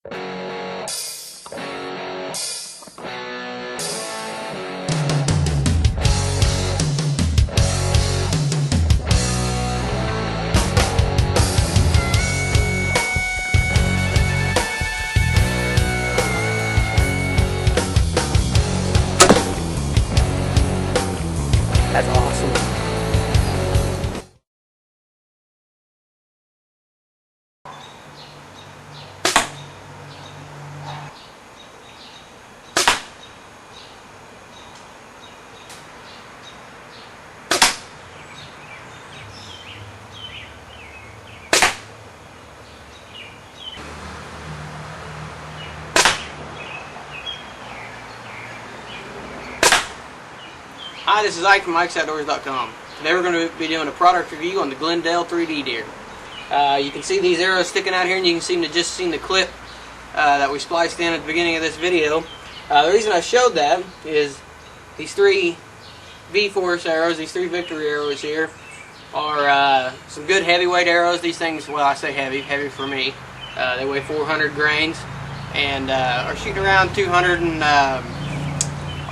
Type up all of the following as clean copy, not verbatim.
That's awesome. Hi, this is Ike from IkesOutdoors.com. Today we're going to be doing a product review on the Glendel 3D deer. You can see these arrows sticking out here, and you can seem to just see the clip that we spliced in at the beginning of this video. The reason I showed that is these three V-Force arrows, these three Victory arrows here, are some good heavyweight arrows. These things, well, I say heavy for me. They weigh 400 grains and are shooting around 200 and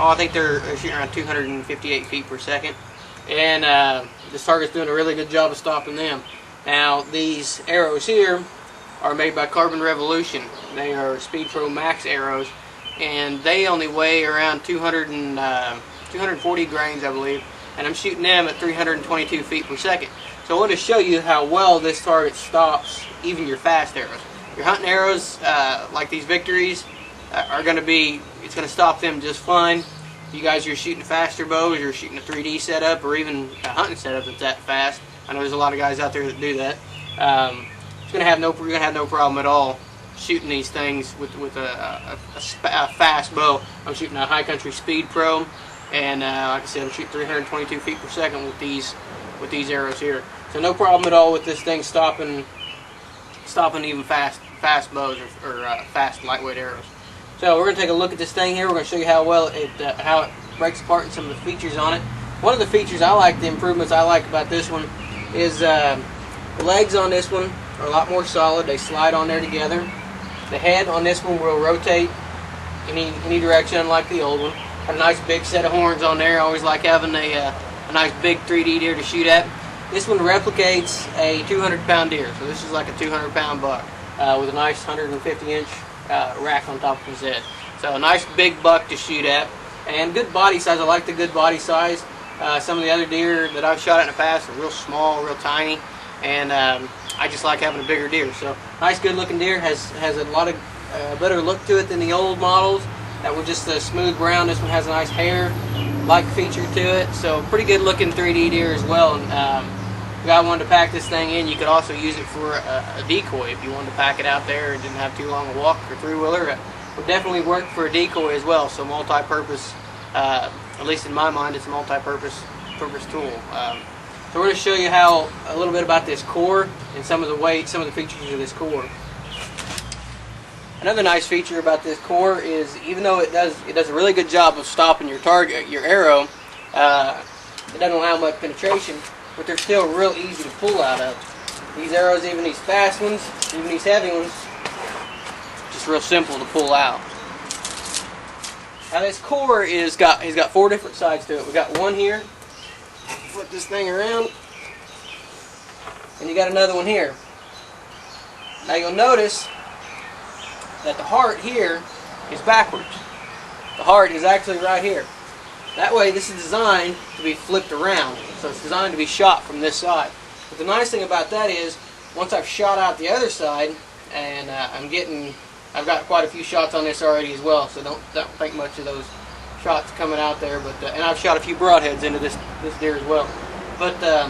I think they're shooting around 258 feet per second, and this target's doing a really good job of stopping them. Now, these arrows here are made by Carbon Revolution. They are Speed Pro Max arrows, and they only weigh around 240 grains, I believe, and I'm shooting them at 322 feet per second. So I want to show you how well this target stops even your fast arrows. Your hunting arrows, like these Victories, are going to be, it's going to stop them just fine. You guys are shooting faster bows, you're shooting a 3D setup, or even a hunting setup that's that fast. I know there's a lot of guys out there that do that. You're going to have no problem at all shooting these things with a fast bow. I'm shooting a High Country Speed Pro, and like I said, I'm shooting 322 feet per second with these arrows here. So no problem at all with this thing stopping even fast bows or fast lightweight arrows. So we're going to take a look at this thing here. We're going to show you how well how it breaks apart and some of the features on it. One of the features I like, the improvements I like about this one, is the legs on this one are a lot more solid. They slide on there together. The head on this one will rotate any direction, unlike the old one. Got a nice big set of horns on there. I always like having a nice big 3D deer to shoot at. This one replicates a 200-pound deer, so this is like a 200-pound buck with a nice 150-inch rack on top of his head. So a nice big buck to shoot at, and good body size. I like the good body size. Some of the other deer that I've shot at in the past are real small, real tiny, and I just like having a bigger deer. So nice, good looking deer. Has a lot of better look to it than the old models that were just a smooth brown. This one has a nice hair-like feature to it. So pretty good looking 3D deer as well. And if you wanted to pack this thing in, you could also use it for a decoy. If you wanted to pack it out there and didn't have too long a walk or three-wheeler, it would definitely work for a decoy as well. So multi-purpose, at least in my mind, it's a multi-purpose tool. So we're going to show you a little bit about this core and some of the features of this core. Another nice feature about this core is, even though it does a really good job of stopping your arrow, it doesn't allow much penetration, but they're still real easy to pull out of. These arrows, even these fast ones, even these heavy ones, just real simple to pull out. Now this core has got 4 different sides to it. We got one here. Flip this thing around, and you got another one here. Now you'll notice that the heart here is backwards. The heart is actually right here. That way, this is designed to be flipped around, so it's designed to be shot from this side. But the nice thing about that is, once I've shot out the other side, and I've got quite a few shots on this already as well, so don't think much of those shots coming out there. But and I've shot a few broadheads into this deer as well. But the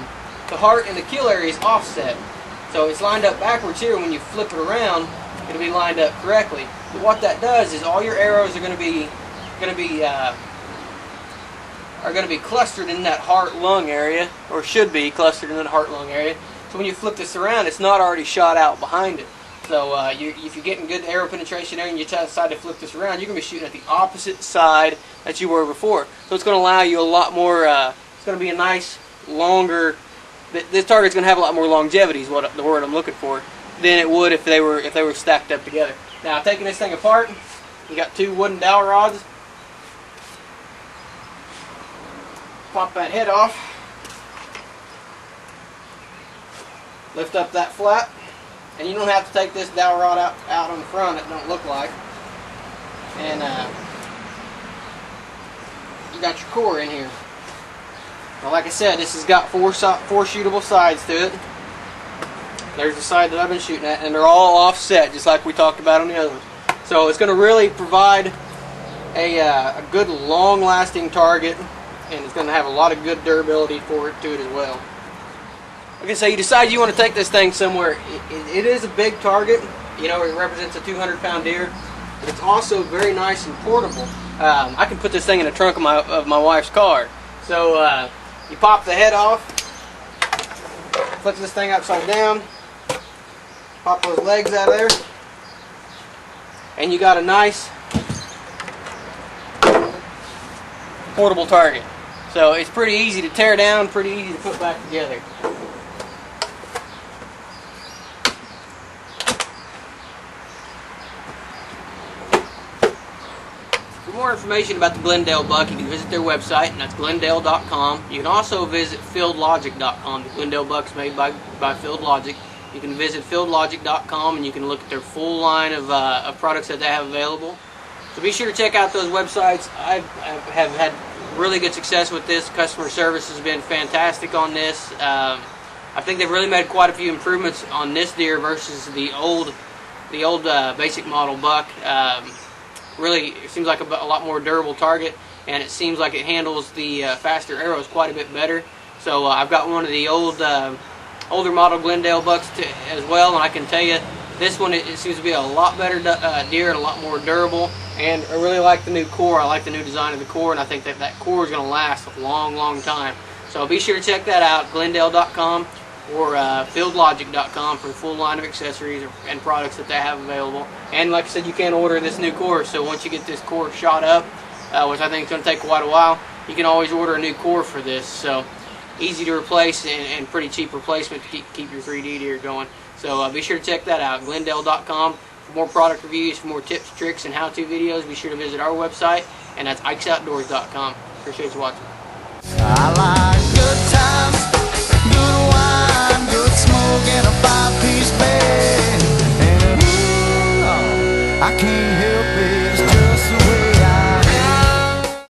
heart and the kill area is offset, so it's lined up backwards here. When you flip it around, it'll be lined up correctly. But what that does is all your arrows are going to be clustered in that heart-lung area, or should be clustered in that heart-lung area. So when you flip this around, it's not already shot out behind it. So if you're getting good arrow penetration there and you decide to flip this around, you're going to be shooting at the opposite side that you were before. So it's going to allow you a lot more, it's going to be a nice, longer, this target's going to have a lot more longevity is the word I'm looking for, than it would if they were stacked up together. Now, taking this thing apart, you got 2 wooden dowel rods. Pop that head off. Lift up that flap. And you don't have to take this dowel rod out on the front, it don't look like. And you got your core in here. Now, like I said, this has got 4 shootable sides to it. There's the side that I've been shooting at, and they're all offset, just like we talked about on the other ones. So it's going to really provide a good long-lasting target, and it's going to have a lot of good durability to it as well. Okay, so you decide you want to take this thing somewhere. It is a big target. You know, it represents a 200-pound deer, but it's also very nice and portable. I can put this thing in the trunk of my wife's car. So you pop the head off, flip this thing upside down, pop those legs out of there, and you got a nice portable target. So it's pretty easy to tear down, pretty easy to put back together. For more information about the Glendel buck, you can visit their website, and that's glendel.com. You can also visit fieldlogic.com. The Glendel buck's made by Field Logic. You can visit fieldlogic.com, and you can look at their full line of products that they have available. So be sure to check out those websites. I have had really good success with this. Customer service has been fantastic on this. I think they've really made quite a few improvements on this deer versus the old basic model buck. Really, it seems like a lot more durable target, and it seems like it handles the faster arrows quite a bit better. So I've got one of the older model Glendel bucks as well, and I can tell you this one, it seems to be a lot better deer and a lot more durable. And I really like the new core. I like the new design of the core, and I think that core is going to last a long time. So be sure to check that out, glendel.com or fieldlogic.com, for the full line of accessories and products that they have available. And like I said, you can order this new core, so once you get this core shot up, which I think is going to take quite a while, you can always order a new core for this. So easy to replace and pretty cheap replacement to keep your 3D deer going. So be sure to check that out, glendel.com. For more product reviews, for more tips, tricks, and how-to videos, be sure to visit our website, and that's ikesoutdoors.com. Appreciate you watching.